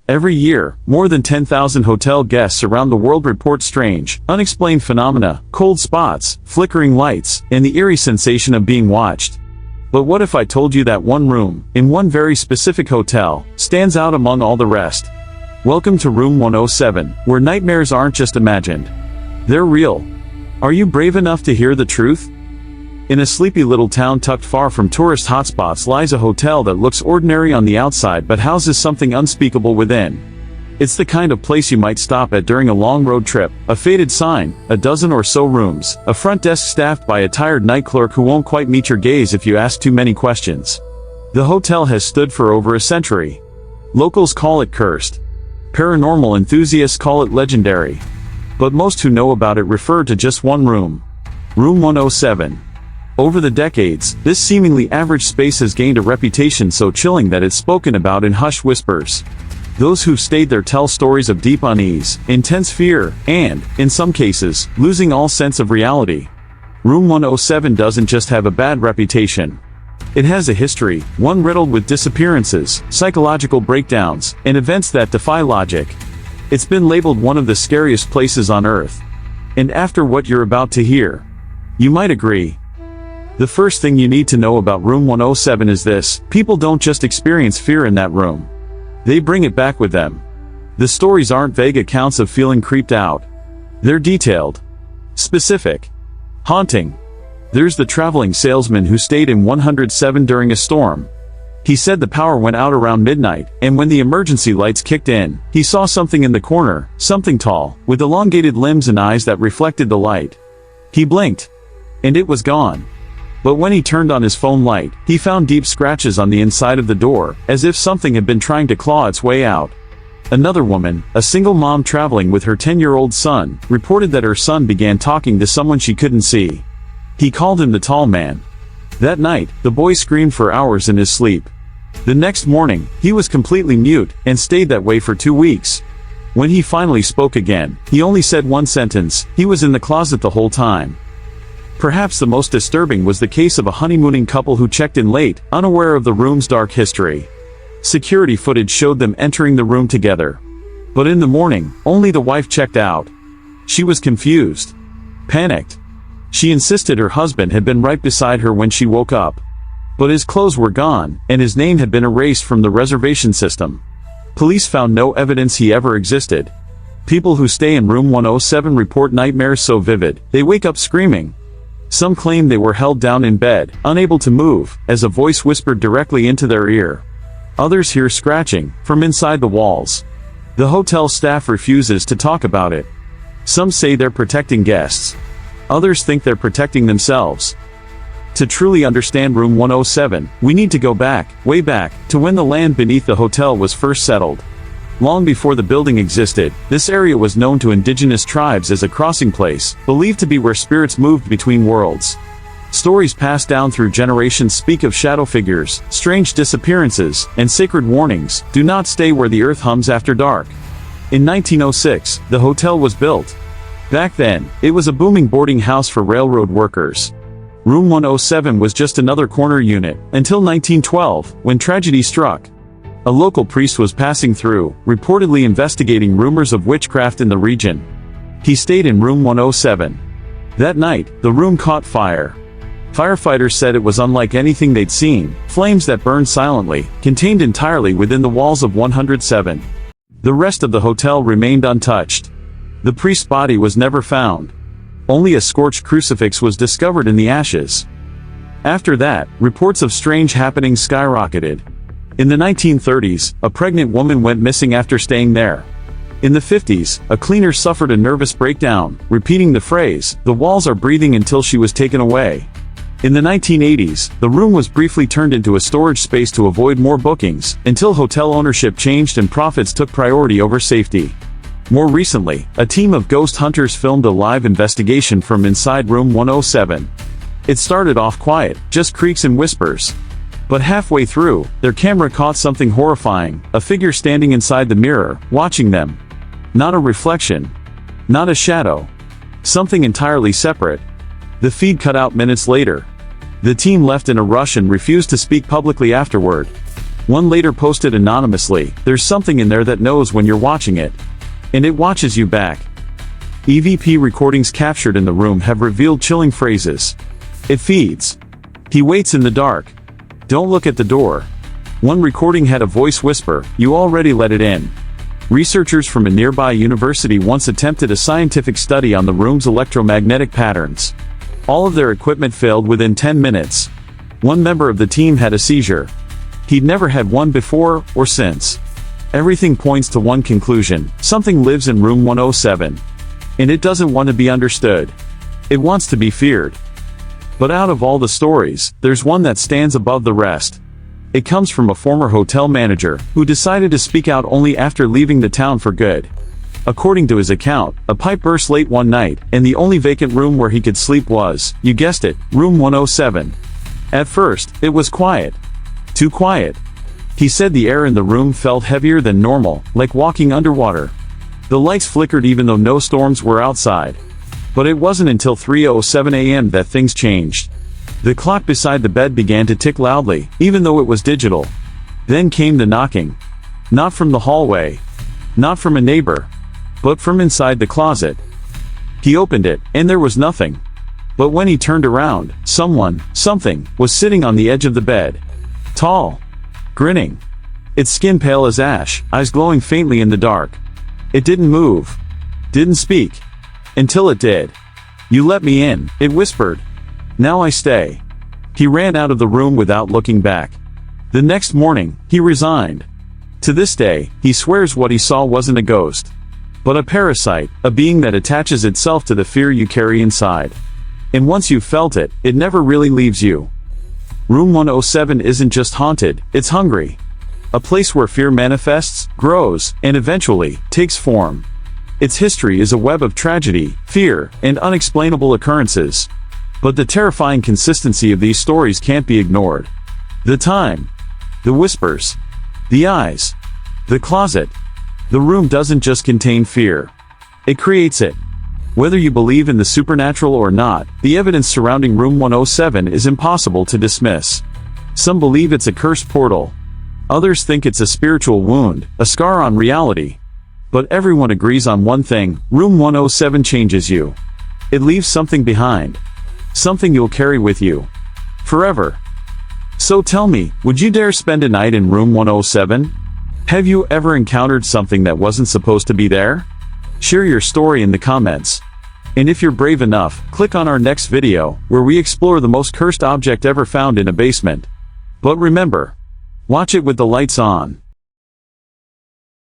Every year, more than 10,000 hotel guests around the world report strange, unexplained phenomena, cold spots, flickering lights, and the eerie sensation of being watched. But what if I told you that one room, in one very specific hotel, stands out among all the rest? Welcome to Room 107, where nightmares aren't just imagined. They're real. Are you brave enough to hear the truth? In a sleepy little town tucked far from tourist hotspots lies a hotel that looks ordinary on the outside but houses something unspeakable within. It's the kind of place you might stop at during a long road trip, a faded sign, a dozen or so rooms, a front desk staffed by a tired night clerk who won't quite meet your gaze if you ask too many questions. The hotel has stood for over a century. Locals call it cursed. Paranormal enthusiasts call it legendary. But most who know about it refer to just one room. Room 107. Over the decades, this seemingly average space has gained a reputation so chilling that it's spoken about in hushed whispers. Those who've stayed there tell stories of deep unease, intense fear, and, in some cases, losing all sense of reality. Room 107 doesn't just have a bad reputation. It has a history, one riddled with disappearances, psychological breakdowns, and events that defy logic. It's been labeled one of the scariest places on Earth. And after what you're about to hear, you might agree. The first thing you need to know about Room 107 is this: people don't just experience fear in that room. They bring it back with them. The stories aren't vague accounts of feeling creeped out. They're detailed, specific, haunting. There's the traveling salesman who stayed in 107 during a storm. He said the power went out around midnight, and when the emergency lights kicked in, he saw something in the corner, something tall, with elongated limbs and eyes that reflected the light. He blinked, and it was gone. But when he turned on his phone light, he found deep scratches on the inside of the door, as if something had been trying to claw its way out. Another woman, a single mom traveling with her 10-year-old son, reported that her son began talking to someone she couldn't see. He called him the tall man. That night, the boy screamed for hours in his sleep. The next morning, he was completely mute, and stayed that way for 2 weeks. When he finally spoke again, he only said one sentence: he was in the closet the whole time. Perhaps the most disturbing was the case of a honeymooning couple who checked in late, unaware of the room's dark history. Security footage showed them entering the room together. But in the morning, only the wife checked out. She was confused, panicked. She insisted her husband had been right beside her when she woke up. But his clothes were gone, and his name had been erased from the reservation system. Police found no evidence he ever existed. People who stay in Room 107 report nightmares so vivid, they wake up screaming. Some claim they were held down in bed, unable to move, as a voice whispered directly into their ear. Others hear scratching, from inside the walls. The hotel staff refuses to talk about it. Some say they're protecting guests. Others think they're protecting themselves. To truly understand Room 107, we need to go back, way back, to when the land beneath the hotel was first settled. Long before the building existed, this area was known to indigenous tribes as a crossing place, believed to be where spirits moved between worlds. Stories passed down through generations speak of shadow figures, strange disappearances, and sacred warnings: do not stay where the earth hums after dark. In 1906, the hotel was built. Back then, it was a booming boarding house for railroad workers. Room 107 was just another corner unit, until 1912, when tragedy struck. A local priest was passing through, reportedly investigating rumors of witchcraft in the region. He stayed in Room 107. That night, the room caught fire. Firefighters said it was unlike anything they'd seen, flames that burned silently, contained entirely within the walls of 107. The rest of the hotel remained untouched. The priest's body was never found. Only a scorched crucifix was discovered in the ashes. After that, reports of strange happenings skyrocketed. In the 1930s, a pregnant woman went missing after staying there. In the 50s, a cleaner suffered a nervous breakdown, repeating the phrase, "The walls are breathing," until she was taken away. In the 1980s, the room was briefly turned into a storage space to avoid more bookings, until hotel ownership changed and profits took priority over safety. More recently, a team of ghost hunters filmed a live investigation from inside Room 107. It started off quiet, just creaks and whispers. But halfway through, their camera caught something horrifying: a figure standing inside the mirror, watching them. Not a reflection. Not a shadow. Something entirely separate. The feed cut out minutes later. The team left in a rush and refused to speak publicly afterward. One later posted anonymously, "There's something in there that knows when you're watching it. And it watches you back." EVP recordings captured in the room have revealed chilling phrases. "It feeds. He waits in the dark. Don't look at the door." One recording had a voice whisper, "You already let it in." Researchers from a nearby university once attempted a scientific study on the room's electromagnetic patterns. All of their equipment failed within 10 minutes. One member of the team had a seizure. He'd never had one before or since. Everything points to one conclusion: something lives in room 107. And it doesn't want to be understood. It wants to be feared. But out of all the stories, there's one that stands above the rest. It comes from a former hotel manager, who decided to speak out only after leaving the town for good. According to his account, a pipe burst late one night, and the only vacant room where he could sleep was, you guessed it, room 107. At first, it was quiet. Too quiet. He said the air in the room felt heavier than normal, like walking underwater. The lights flickered even though no storms were outside. But it wasn't until 3:07 a.m. that things changed. The clock beside the bed began to tick loudly, even though it was digital. Then came the knocking. Not from the hallway. Not from a neighbor. But from inside the closet. He opened it, and there was nothing. But when he turned around, something, was sitting on the edge of the bed. Tall. Grinning. Its skin pale as ash, eyes glowing faintly in the dark. It didn't move. Didn't speak. Until it did. "You let me in," it whispered. "Now I stay." He ran out of the room without looking back. The next morning, he resigned. To this day, he swears what he saw wasn't a ghost, but a parasite, a being that attaches itself to the fear you carry inside. And once you've felt it, it never really leaves you. Room 107 isn't just haunted, it's hungry. A place where fear manifests, grows, and eventually, takes form. Its history is a web of tragedy, fear, and unexplainable occurrences. But the terrifying consistency of these stories can't be ignored. The time. The whispers. The eyes. The closet. The room doesn't just contain fear. It creates it. Whether you believe in the supernatural or not, the evidence surrounding room 107 is impossible to dismiss. Some believe it's a cursed portal. Others think it's a spiritual wound, a scar on reality. But everyone agrees on one thing: room 107 changes you. It leaves something behind. Something you'll carry with you. Forever. So tell me, would you dare spend a night in room 107? Have you ever encountered something that wasn't supposed to be there? Share your story in the comments. And if you're brave enough, click on our next video, where we explore the most cursed object ever found in a basement. But remember, watch it with the lights on.